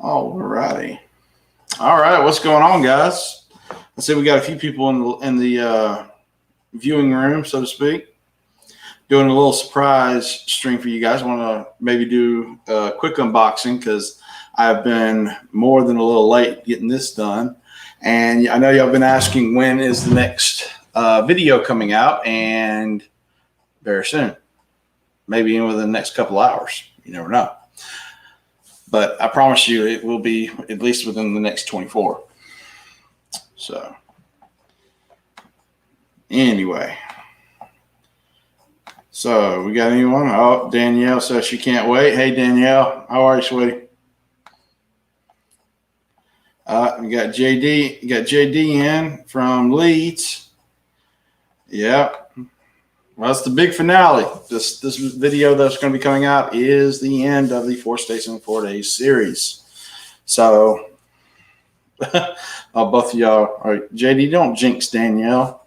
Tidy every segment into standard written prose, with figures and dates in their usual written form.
All righty. All right, what's going on, guys? I see we got a few people in the viewing room, so to speak. Doing a little surprise stream for you guys. I want to maybe do a quick unboxing because I've been more than a little late getting this done. And I know y'all been asking when is the next video coming out, and very soon. Maybe even within the next couple hours. You never know. But I promise you it will be at least within the next 24. So, anyway. So, we got anyone? Oh, Danielle says she can't wait. Hey, Danielle. How are you, sweetie? We got JD. You got JD in from Leeds. Yep. Well, that's the big finale. This video that's going to be coming out is the end of the 4 States in 4 Days series. So, both of y'all, all right, JD, don't jinx Danielle.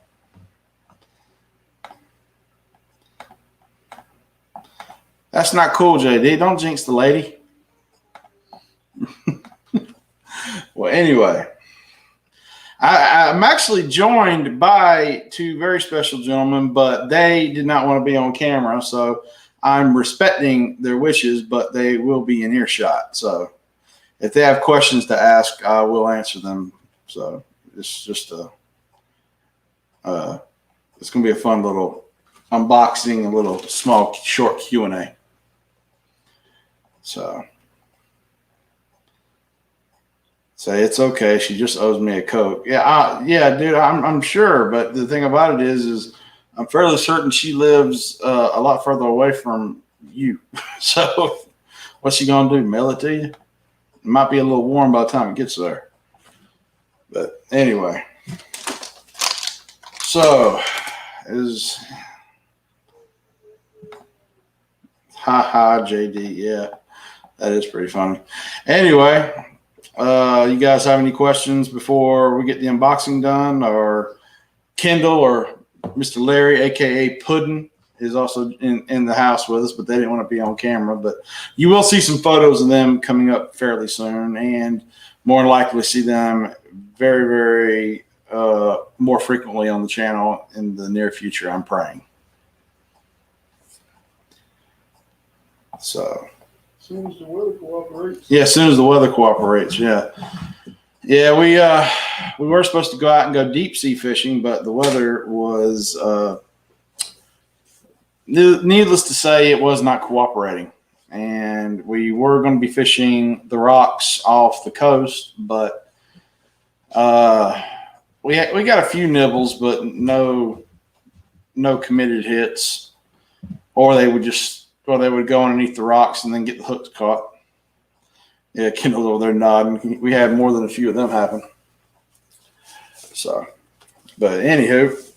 That's not cool, JD. Don't jinx the lady. Well, anyway. I'm actually joined by 2 very special gentlemen, but they did not want to be on camera, so I'm respecting their wishes, but they will be in earshot. So if they have questions to ask, I will answer them. So it's just it's going to be a fun little unboxing, a little small, short Q&A. So. Say it's okay. She just owes me a Coke. Yeah, yeah, dude. I'm sure, but the thing about it is I'm fairly certain she lives a lot further away from you. So, what's she gonna do? Mail it to you? It might be a little warm by the time it gets there. But anyway, so JD. Yeah, that is pretty funny. Anyway. You guys have any questions before we get the unboxing done? Or Kendall or Mr. Larry, aka Puddin, is also in the house with us, but they didn't want to be on camera. But you will see some photos of them coming up fairly soon, and more likely see them very, very more frequently on the channel in the near future. I'm praying. So. As soon as the weather cooperates. Yeah, as soon as the weather cooperates, yeah. Yeah, we were supposed to go out and go deep sea fishing, but the weather was, needless to say, it was not cooperating. And we were going to be fishing the rocks off the coast, but we got a few nibbles, but no committed hits, or they would go underneath the rocks and then get the hooks caught. Yeah, Kendall's over there nodding. We had more than a few of them happen. So, but anywho,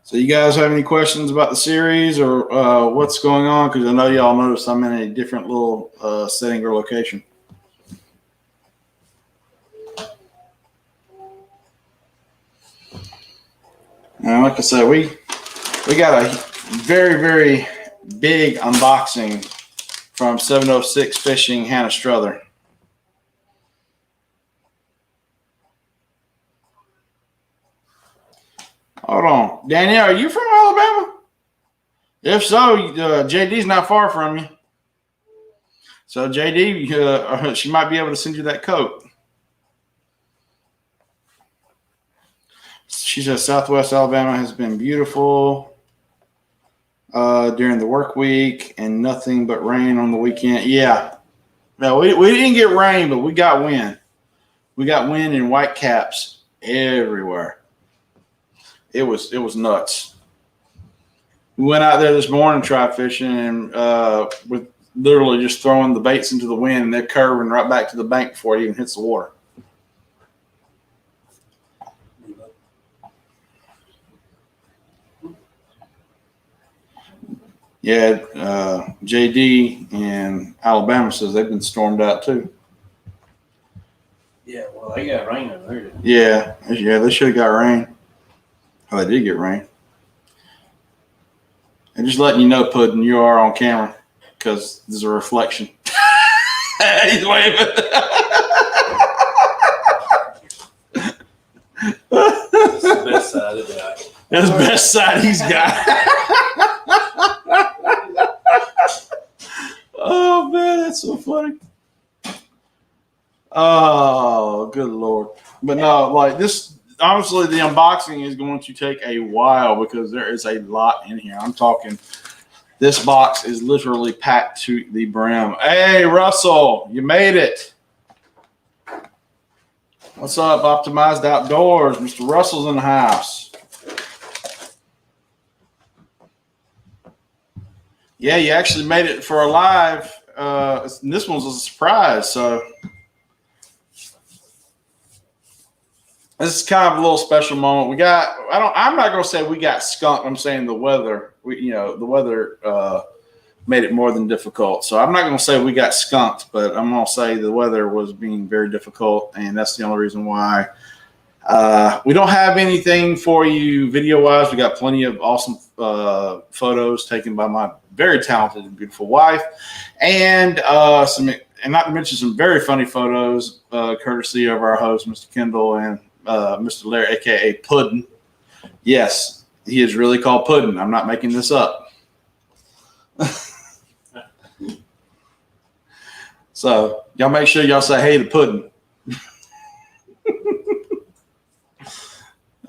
so you guys have any questions about the series or what's going on? Because I know y'all noticed I'm in a different little setting or location. And like I said, we got a very, very big unboxing from 706 Fishing Hannah Strother. Hold on. Danielle, are you from Alabama? If so, JD's not far from you. So JD, she might be able to send you that coat. She says Southwest Alabama has been beautiful during the work week and nothing but rain on the weekend. Yeah. No, we didn't get rain, but we got wind. We got wind and white caps everywhere. It was nuts. We went out there this morning, tried fishing, and with literally just throwing the baits into the wind, and they're curving right back to the bank before it even hits the water. Yeah, JD in Alabama says they've been stormed out too. Yeah, well, they got rain over there. Yeah, they should have got rain. Oh, they did get rain. And just letting you know, Puddin', you are on camera because there's a reflection. He's waving. It's the best side of that. That's the best side he's got. Oh man, that's so funny. Oh, good Lord. But no, like this, honestly, the unboxing is going to take a while because there is a lot in here. I'm talking, this box is literally packed to the brim. Hey, Russell, you made it. What's up, Optimized Outdoors? Mr. Russell's in the house. Yeah, you actually made it for a live. This one's a surprise, so this is kind of a little special moment. We got. I'm not gonna say we got skunked. I'm saying the weather. The weather made it more than difficult. So I'm not gonna say we got skunked, but I'm gonna say the weather was being very difficult, and that's the only reason why. We don't have anything for you video-wise. We got plenty of awesome photos taken by my very talented and beautiful wife, and not to mention some very funny photos, courtesy of our host, Mr. Kendall, and Mr. Larry, aka Puddin'. Yes, he is really called Puddin'. I'm not making this up. So y'all make sure y'all say hey to Puddin'.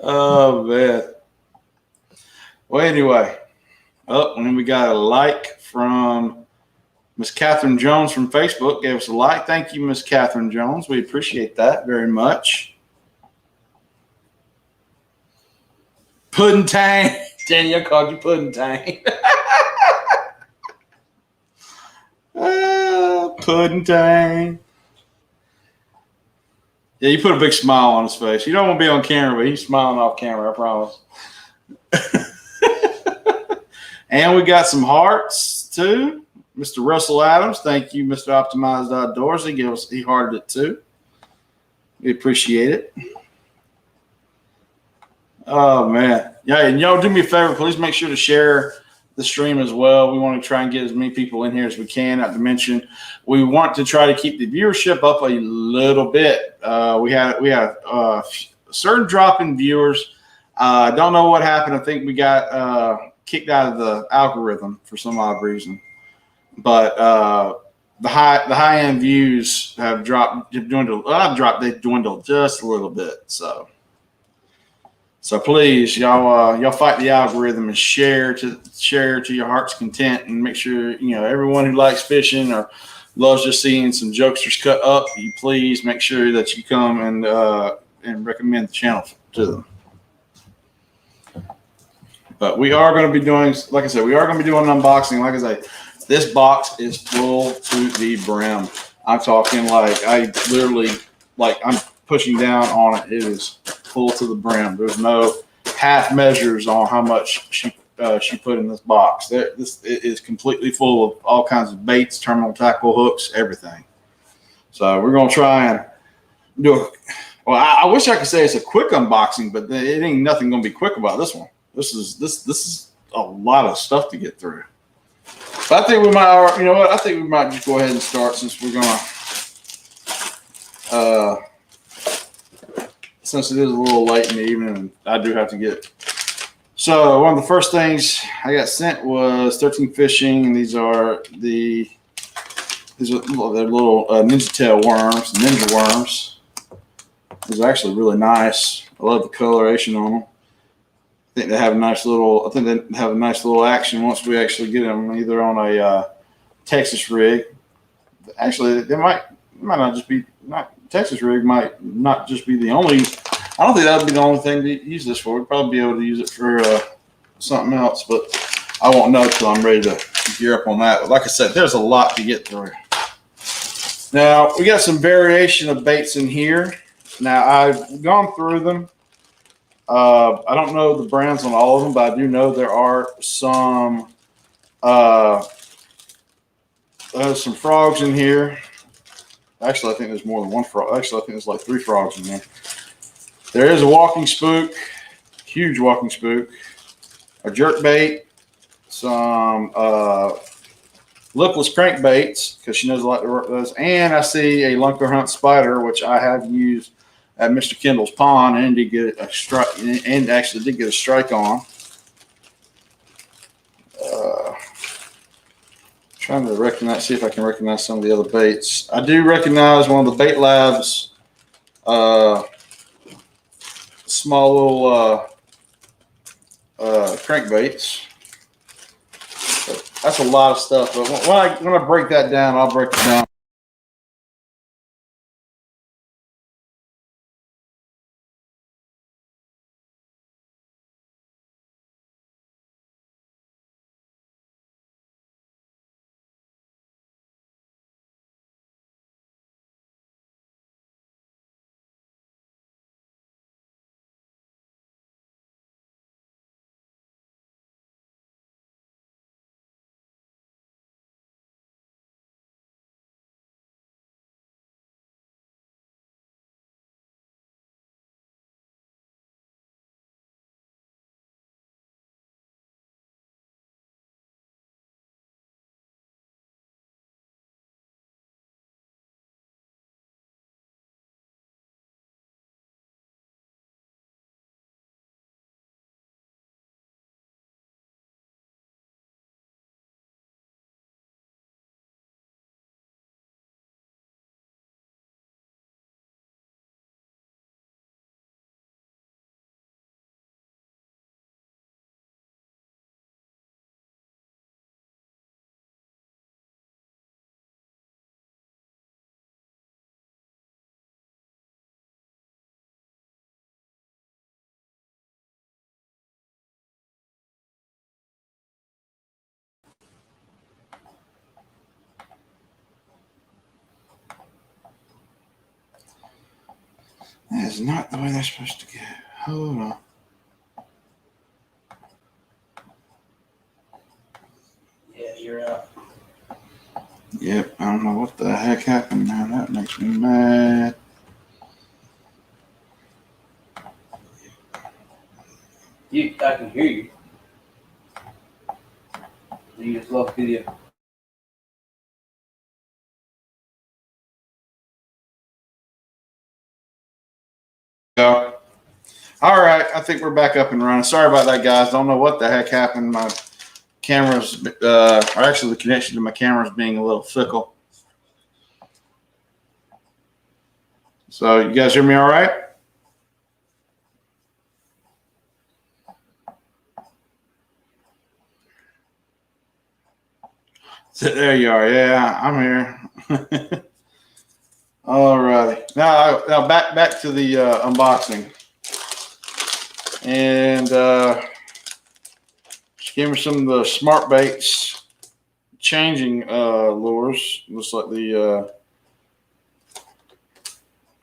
Oh man. Well, anyway. Oh, and then we got a like from Miss Catherine Jones from Facebook. Gave us a like. Thank you, Miss Catherine Jones. We appreciate that very much. Puddin' Tang. Danielle called you Puddin' Tang. Puddin' Tang. Yeah, you put a big smile on his face. You don't want to be on camera, but he's smiling off camera, I promise. And we got some hearts too. Mr. Russell Adams, thank you, Mr. Optimized Outdoors. He hearted it too. We appreciate it. Oh man. Yeah, and y'all do me a favor, please make sure to share the stream as well. We want to try and get as many people in here as we can. Not to mention, we want to try to keep the viewership up a little bit. We had a certain drop in viewers. I don't know what happened. I think we got kicked out of the algorithm for some odd reason. But the high end views have dwindled. They've dwindled just a little bit. So please, y'all fight the algorithm and share to your heart's content, and make sure everyone who likes fishing or loves just seeing some jokesters cut up. You please make sure that you come and recommend the channel to them. But we are going to be doing, like I said, we are going to be doing an unboxing. Like I say, this box is full to the brim. I'm talking like I'm pushing down on it. It is full to the brim. There's no half measures on how much she put in this box. It is completely full of all kinds of baits, terminal tackle, hooks, everything. So we're going to try and do I wish I could say it's a quick unboxing, but it ain't nothing going to be quick about this one. This is a lot of stuff to get through. So I think we might, I think we might just go ahead and start, since we're gonna, since it is a little late in the evening, and I do have to get. So one of the first things I got sent was 13 Fishing, and these are they're little ninja tail worms, ninja worms. These are actually really nice. I love the coloration on them. I think they have a nice little action once we actually get them either on a Texas rig. Actually, they might not just be Texas rig might not just be the only. I don't think that would be the only thing to use this for. We'd probably be able to use it for something else, but I won't know until I'm ready to gear up on that. But like I said, there's a lot to get through. Now we got some variation of baits in here. Now I've gone through them. I don't know the brands on all of them, but I do know there are some frogs in here. Actually, I think there's more than one frog. Actually, I think there's like 3 frogs in there. There is a walking spook, huge walking spook, a jerk bait, some loopless crankbaits because she knows a lot to work those. And I see a Lunker Hunt Spider, which I have used at Mr. Kendall's pond and did get a strike, and actually did get a strike on. Trying to recognize, see if I can recognize some of the other baits. I do recognize one of the Bait Labs, small little crankbaits. But that's a lot of stuff. But when I break that down, I'll break it down. That is not the way they're supposed to go. Hold on. Yeah, you're out. Yep, I don't know what the heck happened now. That makes me mad. I can hear you. You just lost video. Go. All right, I think we're back up and running. Sorry about that, guys. Don't know what the heck happened. My cameras, or actually the connection to my cameras being a little fickle. So you guys hear me all right? There you are. Yeah, I'm here. All righty. Now back to the unboxing. And she gave me some of the smart baits changing lures. Looks like the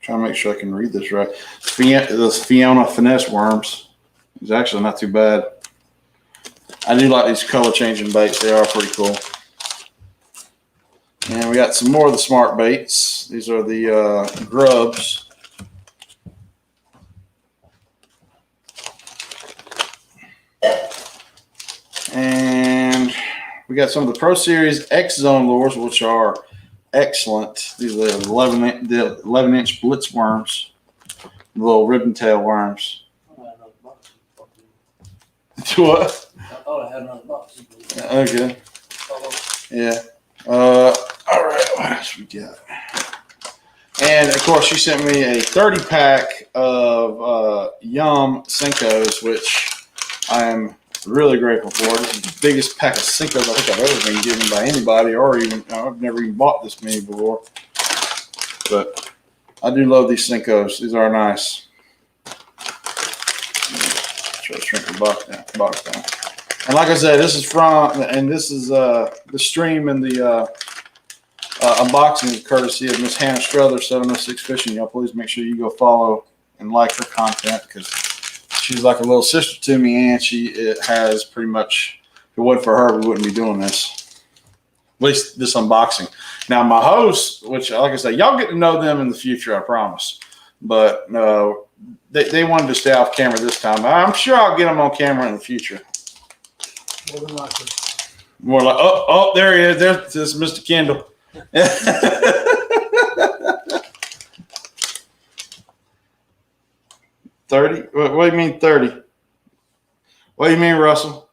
trying to make sure I can read this right. The Fiona finesse worms is actually not too bad. I do like these color changing baits. They are pretty cool. And we got some more of the smart baits. These are the grubs. And we got some of the Pro Series X Zone lures, which are excellent. These are the 11-inch blitz worms, the little ribbon tail worms. What? I thought I had another box. Okay. Yeah. All right. What else we got? And of course, she sent me a 30-pack of Yum Senkos, which I am really grateful for. This is the biggest pack of Senkos I think I've ever been given by anybody, or even I've never even bought this many before. But I do love these Senkos. These are nice. Try to shrink the box down. And like I said, this is the stream and the unboxing is courtesy of Miss Hannah Strother, 706 Fishing. Y'all please make sure you go follow and like her content because she's like a little sister to me, and she has pretty much, if it wasn't for her, we wouldn't be doing this. At least this unboxing. Now, my hosts, which, like I said, y'all get to know them in the future, I promise. But they wanted to stay off camera this time. I'm sure I'll get them on camera in the future. More than likely. More like, oh, there he is. There's Mr. Kendall. 30? What do you mean 30? What do you mean, Russell?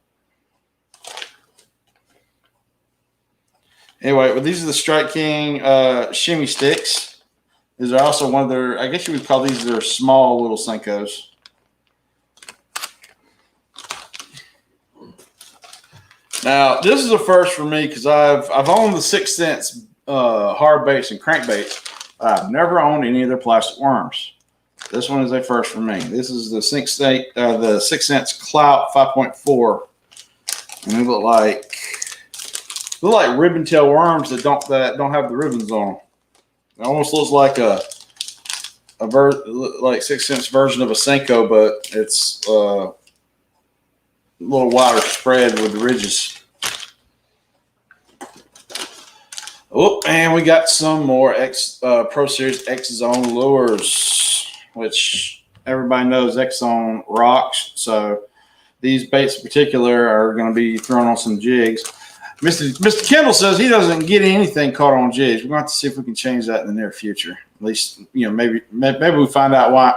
Anyway, well, these are the Strike King shimmy sticks. These are also one of their, I guess you would call these their small little Senkos. Now, this is a first for me because I've owned the 6th Sense hard baits and crankbaits. I've never owned any of their plastic worms. This one is a first for me. This is the 6th Sense Clout 5.4, and they look like ribbon tail worms that don't have the ribbons on them. It almost looks like like 6th Sense version of a Senko, but it's a little wider spread with the ridges. Oh, and we got some more Pro Series X Zone lures, which everybody knows X Zone rocks. So these baits in particular are going to be thrown on some jigs. Mr. Kendall says he doesn't get anything caught on jigs. We're going to have to see if we can change that in the near future. At least, maybe we find out why,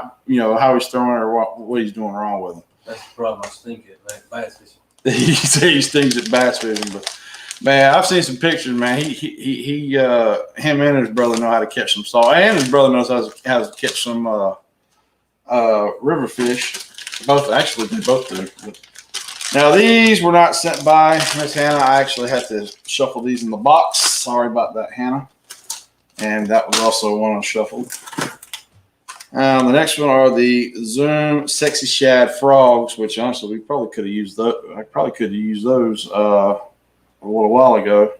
how he's throwing it or what he's doing wrong with them. That's the problem. I stink at bass fishing. He says he stinks at bass fishing, but man, I've seen some pictures. Man, him and his brother know how to catch some salt, and his brother knows how to catch some river fish. They both do. Now these were not sent by Miss Hannah. I actually had to shuffle these in the box. Sorry about that, Hannah. And that was also one unshuffled. The next one are the Zoom Sexy Shad Frogs, which honestly we probably could have used those. I probably could have used those a little while ago,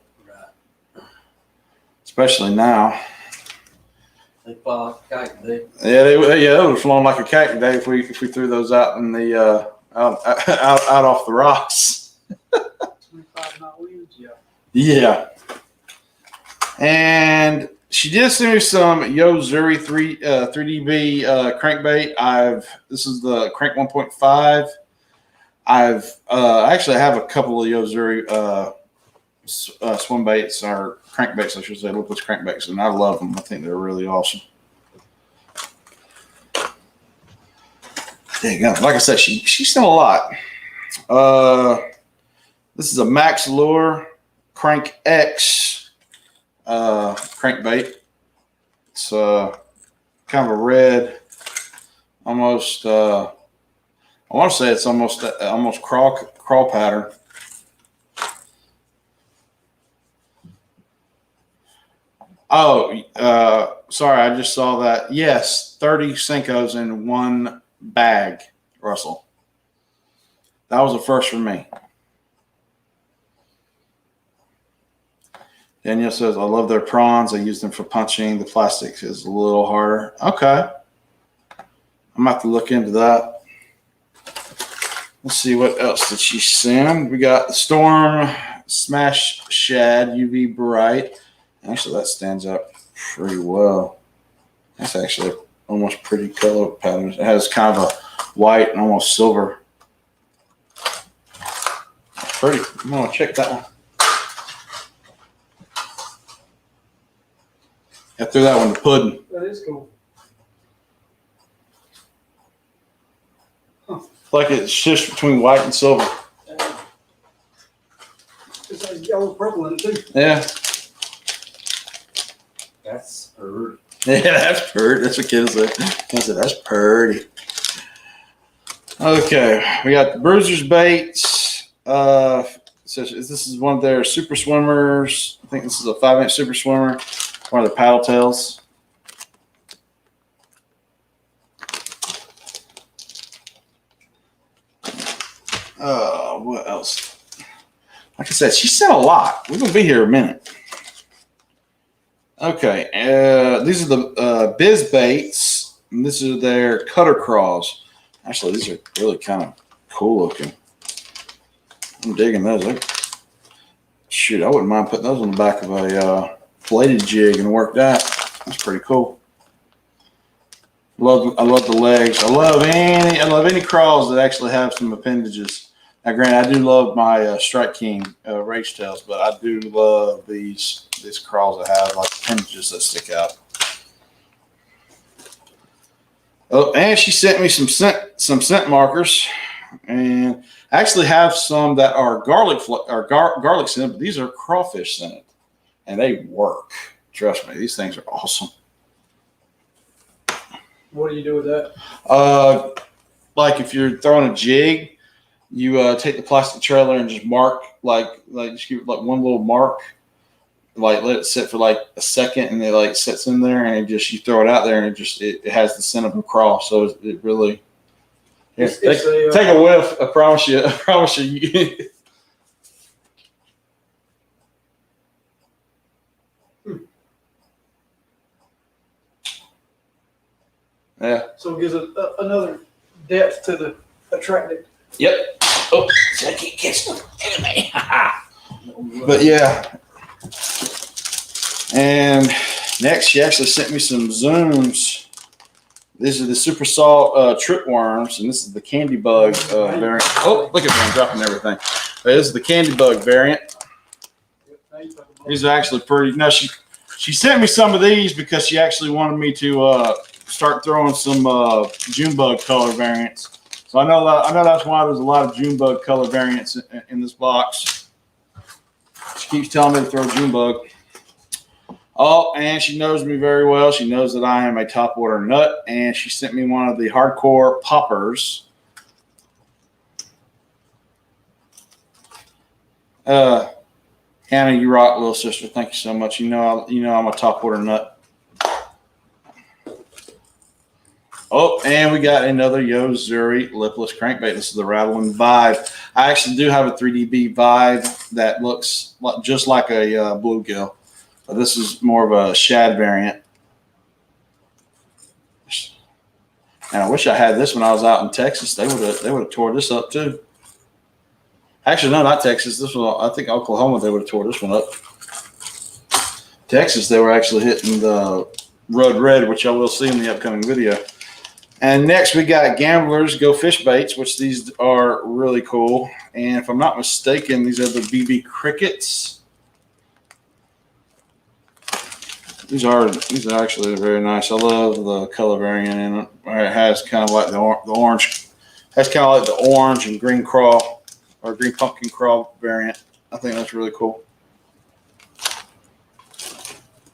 especially now. They fly like a kite today. Yeah, they would have flown like a kite today if we threw those out in the out off the rocks. 25 knot winds, yeah. Yeah. And she did send me some Yo Zuri 3DB crankbait. This is the Crank 1.5. I actually have a couple of Yo Zuri swim baits or crankbaits, I should say, lipless crankbaits, and I love them. I think they're really awesome. There you go. Like I said, she's sent a lot. This is a Max Lure Crank X crankbait. It's kind of a red, almost. I want to say it's almost crawl pattern. Oh, sorry, I just saw that. Yes, 30 Senkos in one bag, Russell. That was a first for me. Danielle says, I love their prawns. I use them for punching. The plastic is a little harder. Okay. I'm about to look into that. Let's see what else did she send. We got the Storm Smash Shad UV Bright. Actually, that stands out pretty well. That's actually almost pretty color patterns. It has kind of a white and almost silver. Pretty. I'm going to check that one. I threw that one to pudding. That is cool. Huh. Like it shifts between white and silver. It's like yellow purple in it too. Yeah. That's hurt. Yeah, that's pretty. That's what kids say. I said, that's pretty. Okay, we got the Bruisers baits. So this is one of their super swimmers. I think this is a 5-inch super swimmer. One of the paddle tails. What else? Like I said, she sent a lot. We're gonna be here a minute. Okay, these are the Biz baits, and this is their cutter craws. Actually, these are really kind of cool looking. I'm digging those. Shoot, I wouldn't mind putting those on the back of a bladed jig and work that. That's pretty cool. I love the legs. I love any craws that actually have some appendages. Now, granted, I do love my Strike King race tails, but I do love these crawls that have like appendages that stick out. Oh, and she sent me some scent markers, and I actually have some that are garlic scented, but these are crawfish scented, and they work. Trust me, these things are awesome. What do you do with that? Like if you're throwing a jig, you take the plastic trailer and just mark like just give it like one little mark, like let it sit for like a second, and it like sits in there, and it just you throw it out there, and it has the scent of a crawl. So it really. Yeah, take a whiff. I promise you. I promise you. Yeah. So it gives it another depth to the attractant. Yep. Oh, so I can't catch them. But yeah. And next, she actually sent me some zooms. These are the super salt trip worms, and this is the candy bug variant. Oh, look at me, I'm dropping everything. This is the candy bug variant. These are actually pretty. No, she sent me some of these because she actually wanted me to start throwing some June bug color variants. So I know that's why there's a lot of June bug color variants in this box. She keeps telling me to throw June bug. Oh, and she knows me very well. She knows that I am a top order nut, and she sent me one of the hardcore poppers. Hannah, you rock, little sister. Thank you so much. You know I'm a top order nut. Oh, and we got another Yo-Zuri lipless crankbait. This is the Rattling Vibe. I actually do have a 3DB Vibe that looks just like a bluegill. This is more of a shad variant. And I wish I had this when I was out in Texas. They would have tore this up too. Actually, no, not Texas. This one, I think Oklahoma, they would have tore this one up. Texas, they were actually hitting the Road Red, which I will see in the upcoming video. And next we got Gamblers Go Fish Baits, which these are really cool. And if I'm not mistaken, these are the BB Crickets. These are actually very nice. I love the color variant in it. It has kind of like the orange. Has kind of like the orange and green crawl or green pumpkin crawl variant. I think that's really cool.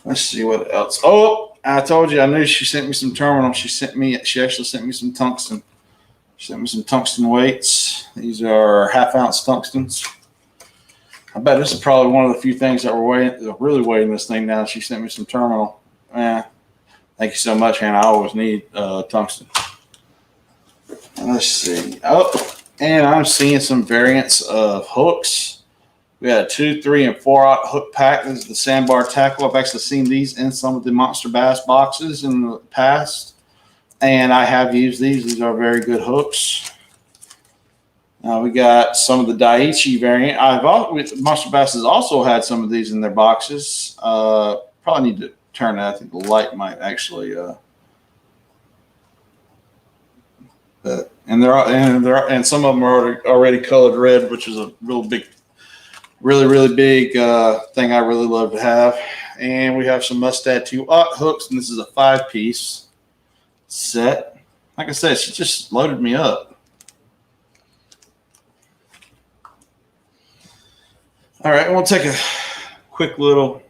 Let's see what else. Oh, I told you I knew she sent me some terminal. She actually sent me some tungsten. She sent me some tungsten weights. These are half-ounce tungstens. I bet this is probably one of the few things that were really weighing this thing down. She sent me some terminal. Thank you so much, Hannah. I always need tungsten. Let's see. Oh, and I'm seeing some variants of hooks. We got a 2, 3, and 4-aught hook pack. This is the Sandbar Tackle. I've actually seen these in some of the Monster Bass boxes in the past, and I have used these. These are very good hooks. We got some of the Daiichi variant. Monster Bass has also had some of these in their boxes. Probably need to turn that. I think the light might actually. And some of them are already colored red, which is a really big thing I really love to have. And we have some Mustad 2-aught hooks, and this is a 5-piece set. Like I said, she just loaded me up. All right, we'll take a quick little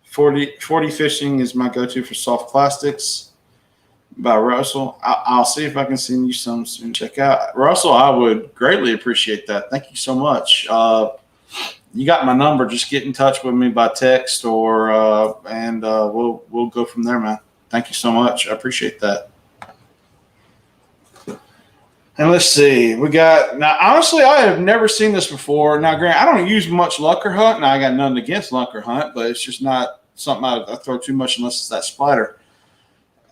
40 Fishing is my go-to for soft plastics by Russell. I'll see if I can send you some soon. Check out Russell. I would greatly appreciate that. Thank you so much. You got my number. Just get in touch with me by text or and we'll go from there, man. Thank you so much. I appreciate that. And let's see, we got, now honestly, I have never seen this before. Now, Grant, I don't use much lunker hunt. Now, I got nothing against lunker hunt, but it's just not something I throw too much unless it's that spider.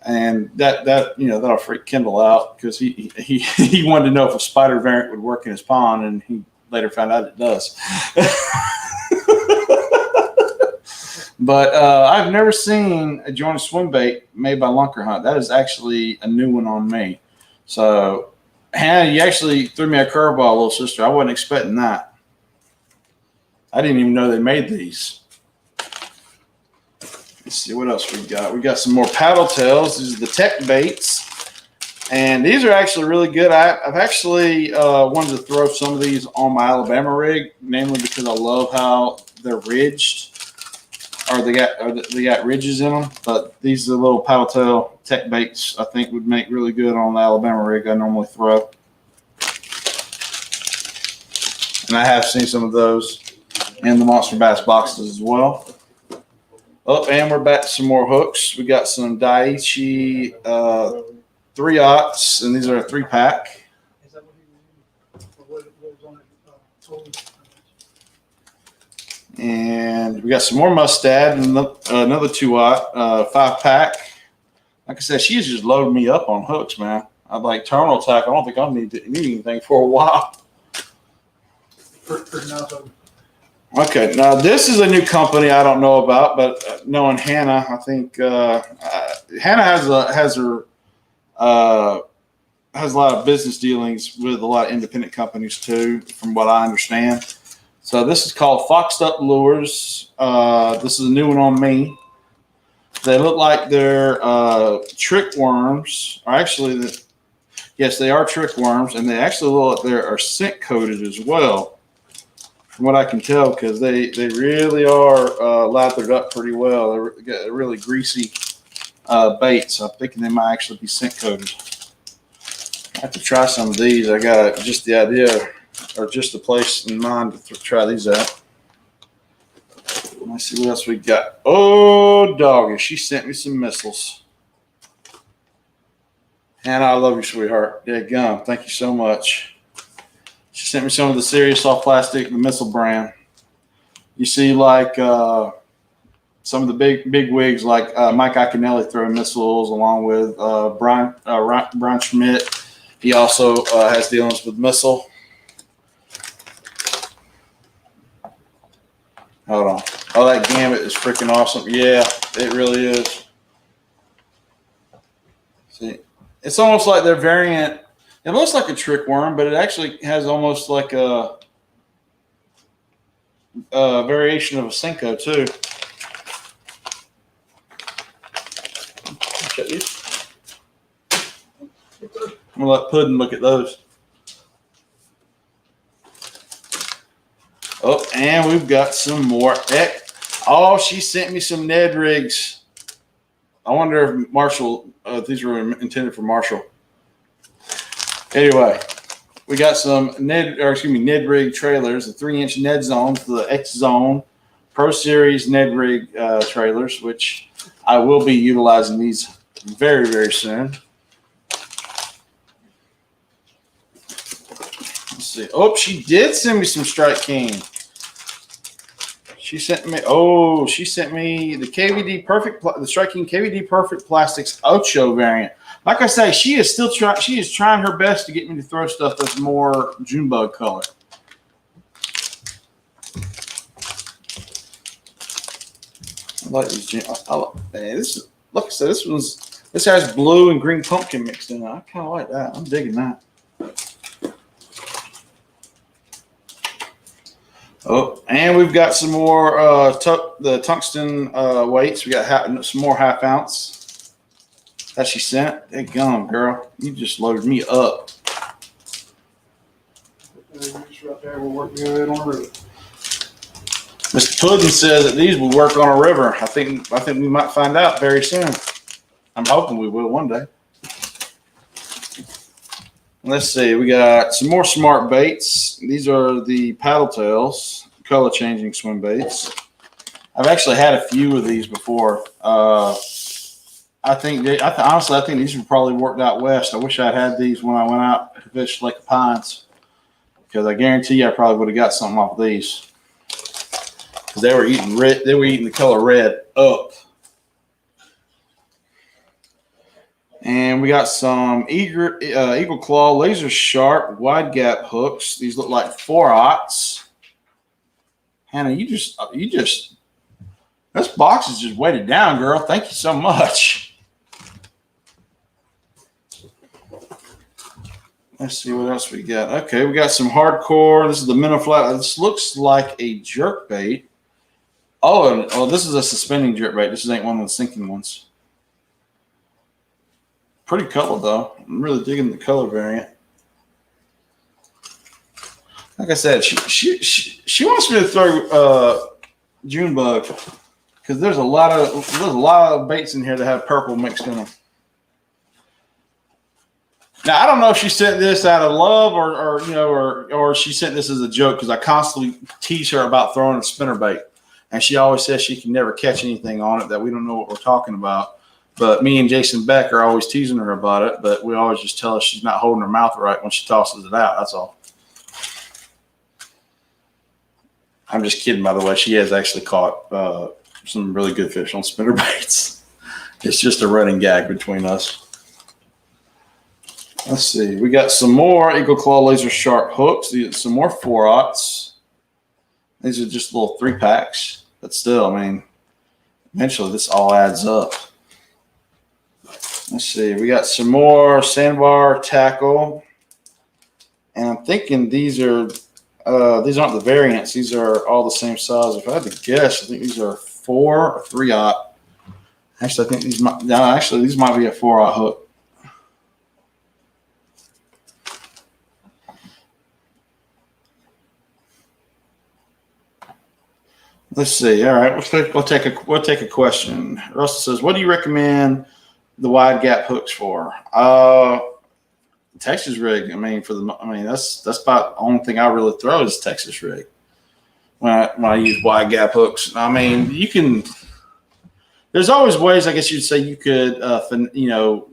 And that'll freak Kendall out because he wanted to know if a spider variant would work in his pond, and he later found out it does. But I've never seen a joint swim bait made by Lunker Hunt. That is actually a new one on me. So, Hannah, you actually threw me a curveball, little sister. I wasn't expecting that. I didn't even know they made these. Let's see what else we got. We got some more paddle tails. These are the tech baits. And these are actually really good. I've actually wanted to throw some of these on my Alabama rig, namely because I love how they're ridged. Or they got ridges in them. But these are the little paddle tail tech baits I think would make really good on the Alabama rig I normally throw. And I have seen some of those in the Monster Bass boxes as well. Oh, and we're back to some more hooks. We got some Daiichi 3/0, and these are a 3-pack. Is that what he was, or what was on it? Told? And we got some more Mustad, and another 2/0 5-pack. Like I said, she's just loading me up on hooks, man. I'd like terminal tack. I don't think I'll need anything for a while. For now, so Okay, now this is a new company I don't know about, but knowing Hannah, I think Hannah has a lot of business dealings with a lot of independent companies too, from what I understand. So this is called Foxed Up Lures. This is a new one on me. They look like they're trick worms. Or actually, yes, they are trick worms, and they actually look like they are scent coated as well. From what I can tell, because they really are lathered up pretty well. They're got a really greasy bait, so I'm thinking they might actually be scent coated. I have to try some of these. I got just the idea, or just the place in mind to try these out. Let's see what else we got. Oh, doggy, she sent me some missiles. Hannah, I love you, sweetheart. Yeah, gum. Thank you so much. She sent me some of the Serious Soft Plastic, the missile brand. You see, like some of the big wigs, like Mike Iaconelli throwing missiles, along with Brian Schmidt. He also has dealings with missile. Hold on. Oh, that gamut is freaking awesome. Yeah, it really is. See, it's almost like their variant. It looks like a trick worm, but it actually has almost like a variation of a Senko too. Check these. I'm gonna let Puddin look at those. Oh, and we've got some more. Oh, she sent me some Ned rigs. I wonder if Marshall, these were intended for Marshall. Anyway, we got some Ned rig trailers, the 3-inch Ned zones, the X Zone Pro Series Ned rig trailers, which I will be utilizing these very, very soon. Let's see. Oh, she did send me some Strike King. She sent me the KVD Perfect, the Strike King KVD Perfect Plastics Ocho variant. Like I say, she is trying her best to get me to throw stuff that's more Junebug color. I like these. Like I said, this has blue and green pumpkin mixed in it. I kind of like that. I'm digging that. Oh, and we've got some more the tungsten weights. We got some more 1/2 ounce that she sent. Hey, gum, girl, you just loaded me up. right there will work good on the river. Mr. Puddin says that these will work on a river. I think we might find out very soon. I'm hoping we will one day. Let's see. We got some more smart baits. These are the paddle tails, color changing swim baits. I've actually had a few of these before. I think these would probably worked out west. I wish I'd had these when I went out to fish Lake of Pines, because I guarantee you I probably would have got something off of these. Because they were eating red. They were eating the color red up. And we got some Eagle Claw laser sharp wide gap hooks. These look like 4/0. Hannah, you just this box is just weighted down, girl. Thank you so much. Let's see what else we got. Okay, we got some hardcore. This is the minnow flat. This looks like a jerk bait. Oh, this is a suspending jerk bait. This ain't one of the sinking ones. Pretty color though. I'm really digging the color variant. Like I said, she wants me to throw June bug because there's a lot of baits in here that have purple mixed in them. Now I don't know if she sent this out of love or she sent this as a joke because I constantly tease her about throwing a spinnerbait, and she always says she can never catch anything on it, that we don't know what we're talking about. But me and Jason Beck are always teasing her about it, but we always just tell her she's not holding her mouth right when she tosses it out. That's all. I'm just kidding, by the way. She has actually caught some really good fish on spinnerbaits. It's just a running gag between us. Let's see. We got some more Eagle Claw Laser Sharp hooks. Some more 4-aughts. These are just little 3-packs. But still, I mean, eventually this all adds up. Let's see. We got some more sandbar tackle. And I'm thinking these aren't the variants. These are all the same size. If I had to guess, I think these are 4 or 3-aught. Actually, I think these might be a 4-aught hook. Let's see. All right, we'll take a question. Russell says, "What do you recommend the wide gap hooks for?" Texas rig. That's about the only thing I really throw is Texas rig when I use wide gap hooks. I mean, you can. There's always ways. I guess you'd say you could,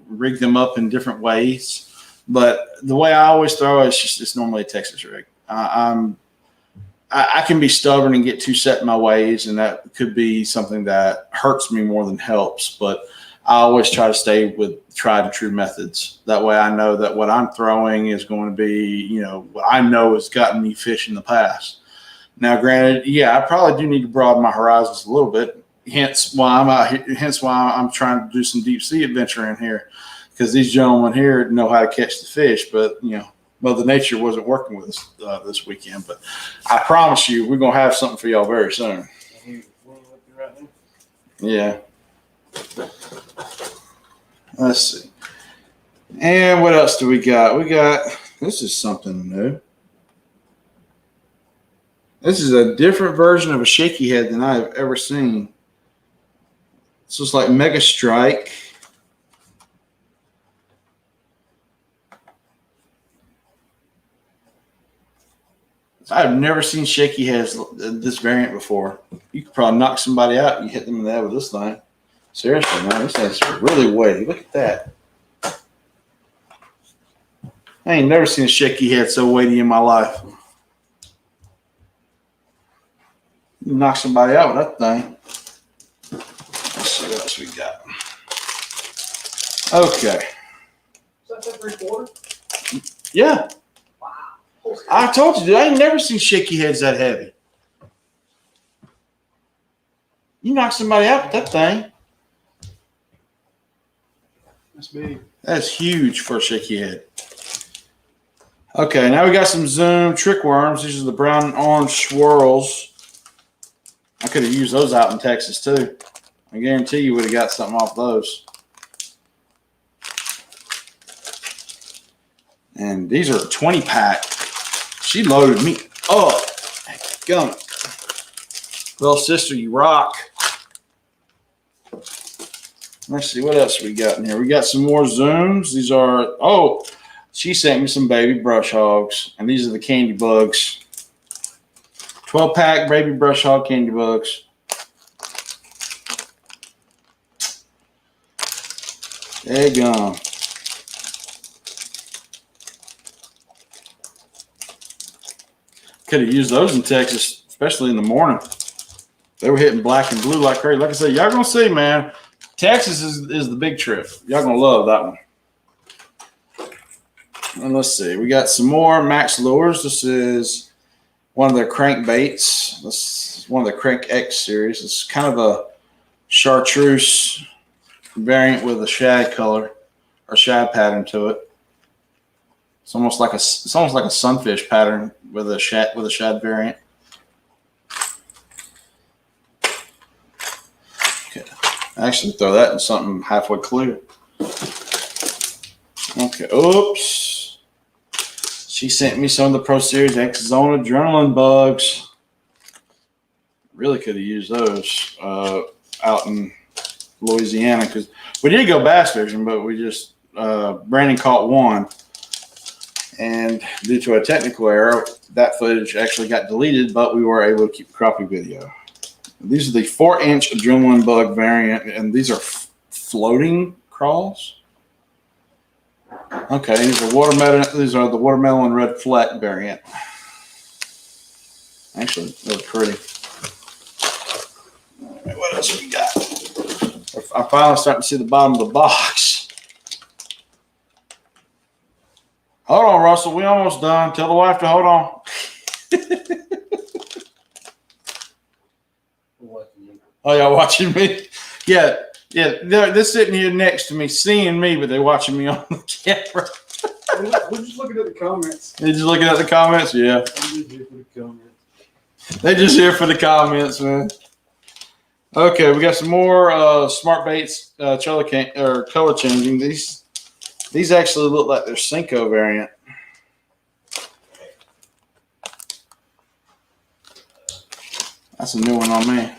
rig them up in different ways. But the way I always throw it is it's normally a Texas rig. I can be stubborn and get too set in my ways, and that could be something that hurts me more than helps. But I always try to stay with tried and true methods. That way I know that what I'm throwing is going to be, what I know has gotten me fish in the past. Now, granted, I probably do need to broaden my horizons a little bit. Hence why I'm out here. Hence why I'm trying to do some deep sea adventuring here, because these gentlemen here know how to catch the fish. But, Mother Nature wasn't working with us this weekend, but I promise you, we're gonna have something for y'all very soon. Yeah. Let's see. And what else do we got? This is something new. This is a different version of a shaky head than I have ever seen. This is like Mega Strike. I've never seen shaky heads this variant before. You could probably knock somebody out. You hit them in the head with this thing. Seriously, man, this thing's really weighty. Look at that. I ain't never seen a shaky head so weighty in my life. You knock somebody out with that thing. Let's see what else we got. Okay. Is that 3/4? Yeah. I told you, dude, I ain't never seen shaky heads that heavy. You knock somebody out with that thing. That's big. That's huge for a shaky head. Okay, now we got some Zoom trick worms. These are the brown and orange swirls. I could have used those out in Texas too. I guarantee you would have got something off those. And these are a 20-pack. She loaded me up. Gum. Little sister, you rock. Let's see what else we got in here. We got some more Zooms. These are, she sent me some baby brush hogs, and these are the candy bugs. 12-pack baby brush hog candy bugs. Egg gum. Could have used those in Texas, especially in the morning. They were hitting black and blue like crazy. Like I said, y'all gonna see, man. Texas is the big trip. Y'all gonna love that one. And let's see, we got some more Max lures. This is one of their crankbaits. This is one of the Crank X series. It's kind of a chartreuse variant with a shad color or shad pattern to it. It's almost like a sunfish pattern with a shad variant. Okay, actually throw that in something halfway clear. Okay, oops. She sent me some of the Pro Series X Zone Adrenaline bugs. Really could have used those out in Louisiana because we did go bass fishing, but we just Brandon caught one, and due to a technical error, that footage actually got deleted, but we were able to keep the crappie video. These are the 4-inch adrenaline bug variant, and these are floating crawls. Okay, these are the watermelon red fleck variant. Actually, they look pretty. All right, what else we got? I'm finally starting to see the bottom of the box. Hold on, Russell. We almost done. Tell the wife to hold on. Oh, y'all watching me? Yeah. They're sitting here next to me, seeing me, but they're watching me on the camera. We're just looking at the comments. They're just looking at the comments? Yeah. I'm just here for the comments. They're just here for the comments, man. Okay, we got some more smart baits color changing. These actually look like they're Senko variant. That's a new one on me.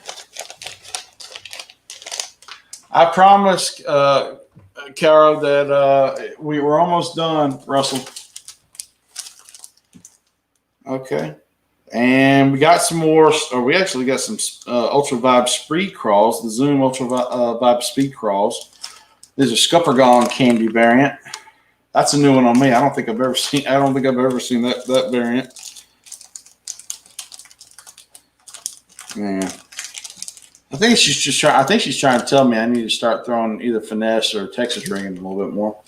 I promised Caro that we were almost done, Russell. Okay. And we got some more, or we actually got some Ultra Vibe Speed Crawls, the Zoom Ultra Vibe Speed Crawls. These are Scuppergon candy variant. That's a new one on me. I don't think I've ever seen that variant. Man. I think she's trying to tell me I need to start throwing either finesse or Texas rigging a little bit more.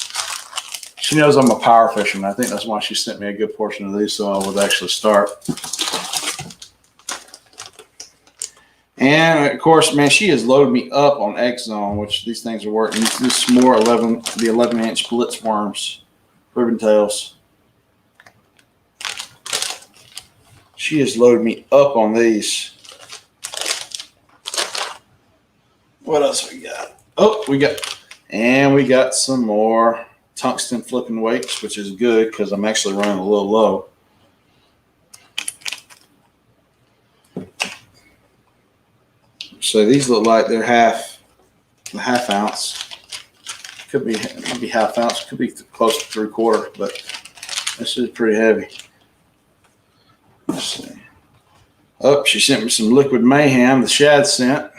She knows I'm a power fisherman. I think that's why she sent me a good portion of these so I would actually start. And of course, man, she has loaded me up on X Zone, which these things are working. This is more the 11-inch blitz worms, ribbon tails. She has loaded me up on these. What else we got? Oh, we got some more tungsten flipping weights, which is good because I'm actually running a little low. So these look like they're half ounce. Could be half ounce. Could be close to 3/4, but this is pretty heavy. Let's see. Oh, she sent me some Liquid Mayhem, the shad scent.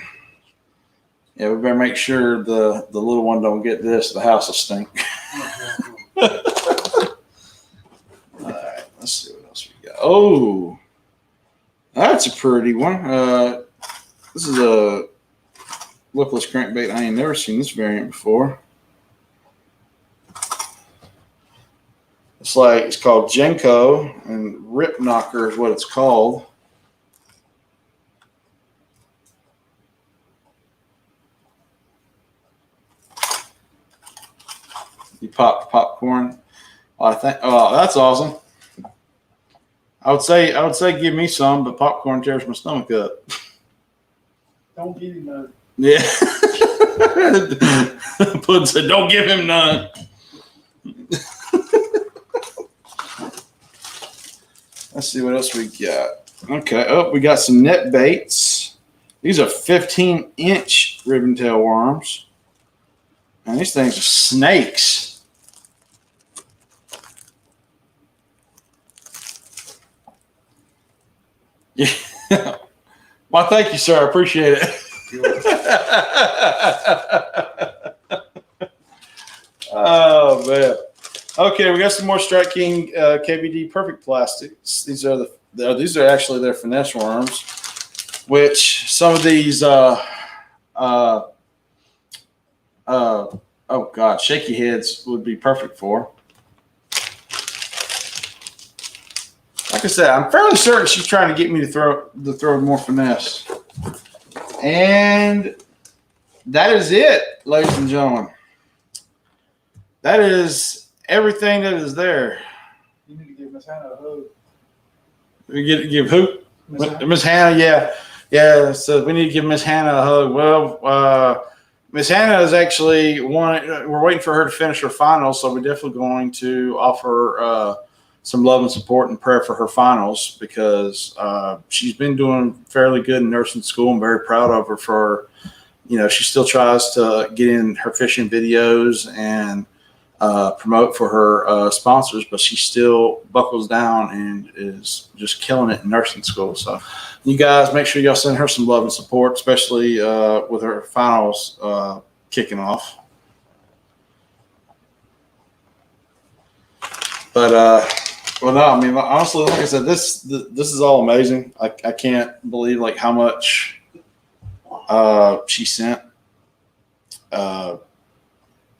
Yeah, we better make sure the little one don't get this. The house will stink. All right, let's see what else we got. Oh, that's a pretty one. This is a lipless crankbait. I ain't never seen this variant before. It's called Jenko, and Rip Knocker is what it's called. You popped popcorn. Oh, that's awesome. I would say give me some, but popcorn tears my stomach up. Don't give him none. Yeah. Puddin said, "Don't give him none." Let's see what else we got. Okay. Oh, we got some net baits. These are 15-inch ribbon tail worms. And these things are snakes. Yeah. Well, thank you, sir. I appreciate it. Oh, man. Okay, we got some more Strike King KBD Perfect Plastics. These are actually their finesse worms, which some of these oh God, shaky heads would be perfect for. Like I said, I'm fairly certain she's trying to get me to throw more finesse. And that is it, ladies and gentlemen. That is everything that is there. Miss Hannah a hug. We give who? Miss Hannah. Miss Hannah, yeah. So we need to give Miss Hannah a hug. Well, Miss Hannah is actually we're waiting for her to finish her finals, so we're definitely going to offer some love and support and prayer for her finals because she's been doing fairly good in nursing school. I'm very proud of her for, she still tries to get in her fishing videos and promote for her sponsors, but she still buckles down and is just killing it in nursing school. So you guys make sure y'all send her some love and support, especially with her finals kicking off. But well, no, I mean, honestly, like I said, this is all amazing. I can't believe like how much she sent.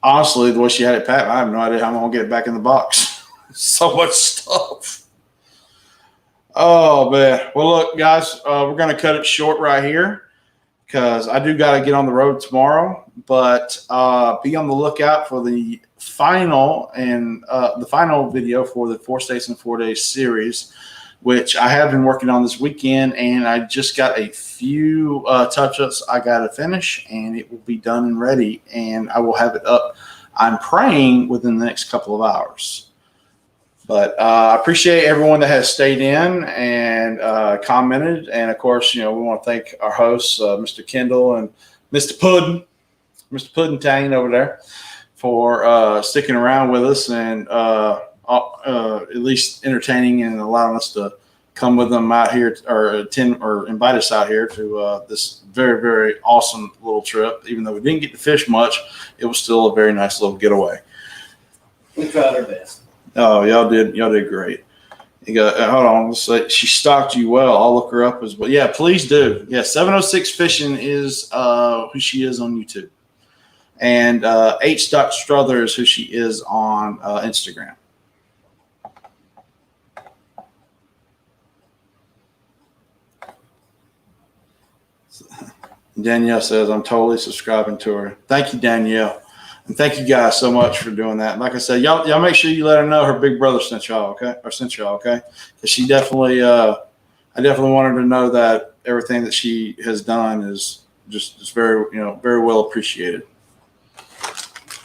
Honestly, the way she had it packed, I have no idea how I'm gonna get it back in the box. So much stuff. Oh man. Well, look, guys, we're gonna cut it short right here because I do gotta get on the road tomorrow. But be on the lookout for the final and the final video for the 4 States in 4 Days series, which I have been working on this weekend, and I just got a few touch-ups I got to finish, and it will be done and ready, and I will have it up, I'm praying, within the next couple of hours. But I appreciate everyone that has stayed in and commented, and of course, we want to thank our hosts, Mr. Kendall and Mr. Puddingtang over there, for sticking around with us and at least entertaining and allowing us to come with them out here or attend or invite us out here to this very, very awesome little trip. Even though we didn't get to fish much, it was still a very nice little getaway. We tried our best. Oh, y'all did great. You got, hold on, let's say she stalked you well. I'll look her up as well. Yeah, please do. Yeah, 706 Fishing is who she is on YouTube. And H. Strother is who she is on Instagram. Danielle says, I'm totally subscribing to her. Thank you, Danielle. And thank you guys so much for doing that. And like I said, y'all make sure you let her know her big brother sent y'all, okay? Or sent y'all, okay? Because she definitely, I definitely want her to know that everything that she has done is just very, very well appreciated.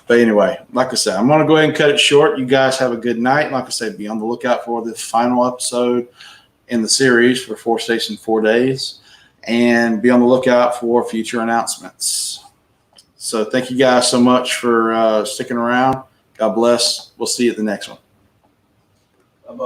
But anyway, like I said, I'm going to go ahead and cut it short. You guys have a good night. Like I said, be on the lookout for the final episode in the series for 4 States in 4 Days. And be on the lookout for future announcements. So thank you guys so much for sticking around. God bless. We'll see you at the next one.